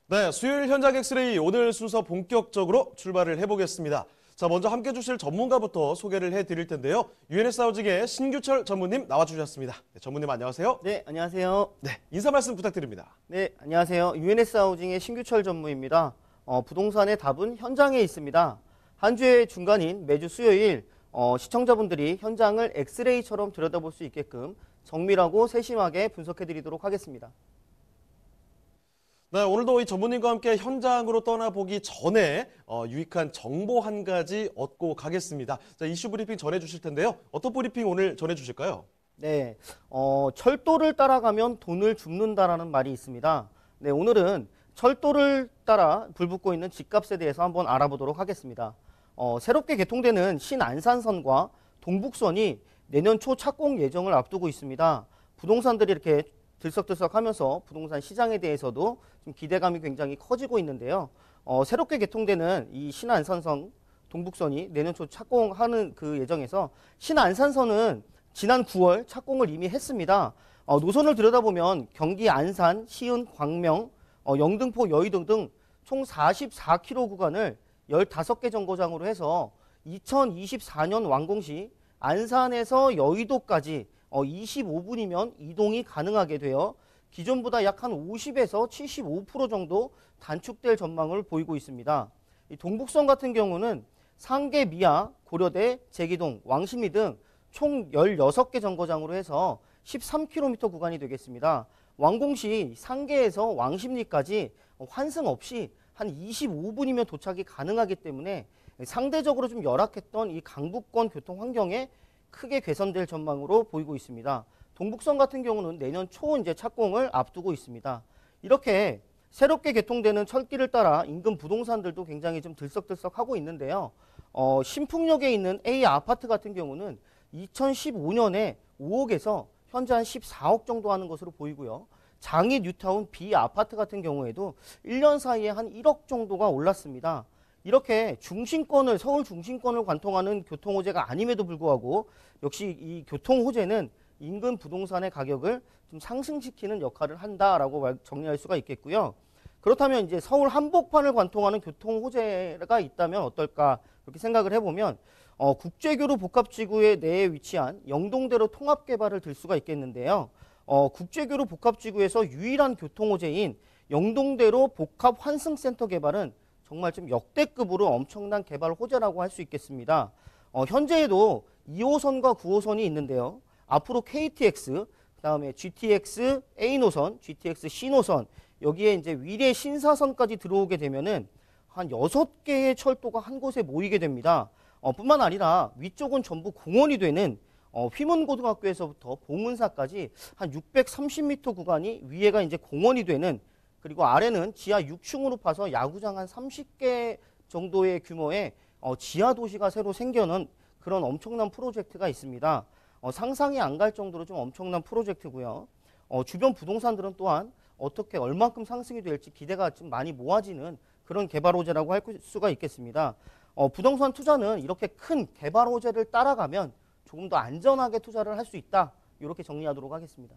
네, 수요일 현장 엑스레이 오늘 순서 본격적으로 출발을 해보겠습니다. 자, 먼저 함께 해주실 전문가부터 소개를 해드릴 텐데요. UNS 하우징의 신규철 전무님 나와주셨습니다. 네, 전무님 안녕하세요. 네, 안녕하세요. 네, 인사 말씀 부탁드립니다. 네, 안녕하세요. UNS 하우징의 신규철 전무입니다. 부동산의 답은 현장에 있습니다. 한 주의 중간인 매주 수요일 시청자분들이 현장을 엑스레이처럼 들여다볼 수 있게끔 정밀하고 세심하게 분석해드리도록 하겠습니다. 네, 오늘도 이 전무님과 함께 현장으로 떠나보기 전에 유익한 정보 한 가지 얻고 가겠습니다. 자, 이슈 브리핑 전해주실 텐데요. 어떤 브리핑 오늘 전해주실까요? 네, 철도를 따라가면 돈을 줍는다라는 말이 있습니다. 네, 오늘은 철도를 따라 불붙고 있는 집값에 대해서 한번 알아보도록 하겠습니다. 새롭게 개통되는 신안산선과 동북선이 내년 초 착공 예정을 앞두고 있습니다. 부동산들이 이렇게 들썩들썩하면서 부동산 시장에 대해서도 좀 기대감이 굉장히 커지고 있는데요. 새롭게 개통되는 이 신안산선, 동북선이 내년 초 착공하는 그 예정에서 신안산선은 지난 9월 착공을 이미 했습니다. 노선을 들여다보면 경기 안산, 시은, 광명, 영등포, 여의도 등 총 44km 구간을 15개 정거장으로 해서 2024년 완공 시 안산에서 여의도까지 25분이면 이동이 가능하게 되어 기존보다 약 한 50에서 75% 정도 단축될 전망을 보이고 있습니다. 이 동북선 같은 경우는 상계, 미아, 고려대, 제기동, 왕십리 등 총 16개 정거장으로 해서 13km 구간이 되겠습니다. 완공 시 상계에서 왕십리까지 환승 없이 한 25분이면 도착이 가능하기 때문에 상대적으로 좀 열악했던 이 강북권 교통 환경에 크게 개선될 전망으로 보이고 있습니다. 동북선 같은 경우는 내년 초 이제 착공을 앞두고 있습니다. 이렇게 새롭게 개통되는 철길을 따라 인근 부동산들도 굉장히 좀 들썩들썩하고 있는데요. 신풍역에 있는 A 아파트 같은 경우는 2015년에 5억에서 현재 한 14억 정도 하는 것으로 보이고요. 장이 뉴타운 B 아파트 같은 경우에도 1년 사이에 한 1억 정도가 올랐습니다. 이렇게 중심권을, 서울 중심권을 관통하는 교통호재가 아님에도 불구하고 역시 이 교통호재는 인근 부동산의 가격을 좀 상승시키는 역할을 한다라고 정리할 수가 있겠고요. 그렇다면 이제 서울 한복판을 관통하는 교통호재가 있다면 어떨까 이렇게 생각을 해보면 국제교류 복합지구의 내에 위치한 영동대로 통합개발을 들 수가 있겠는데요. 국제교류 복합지구에서 유일한 교통호재인 영동대로 복합환승센터 개발은 정말 좀 역대급으로 엄청난 개발 호재라고 할 수 있겠습니다. 현재에도 2호선과 9호선이 있는데요. 앞으로 KTX, 그다음에 GTX A 노선, GTX C 노선, 여기에 이제 위례 신사선까지 들어오게 되면은 한 6개의 철도가 한 곳에 모이게 됩니다. 뿐만 아니라 위쪽은 전부 공원이 되는 휘문고등학교에서부터 봉은사까지 한 630m 구간이 위에가 이제 공원이 되는, 그리고 아래는 지하 6층으로 파서 야구장 한 30개 정도의 규모의 지하 도시가 새로 생겨난 그런 엄청난 프로젝트가 있습니다. 상상이 안 갈 정도로 좀 엄청난 프로젝트고요. 주변 부동산들은 또한 어떻게 얼만큼 상승이 될지 기대가 좀 많이 모아지는 그런 개발 호재라고 할 수가 있겠습니다. 부동산 투자는 이렇게 큰 개발 호재를 따라가면 조금 더 안전하게 투자를 할 수 있다. 이렇게 정리하도록 하겠습니다.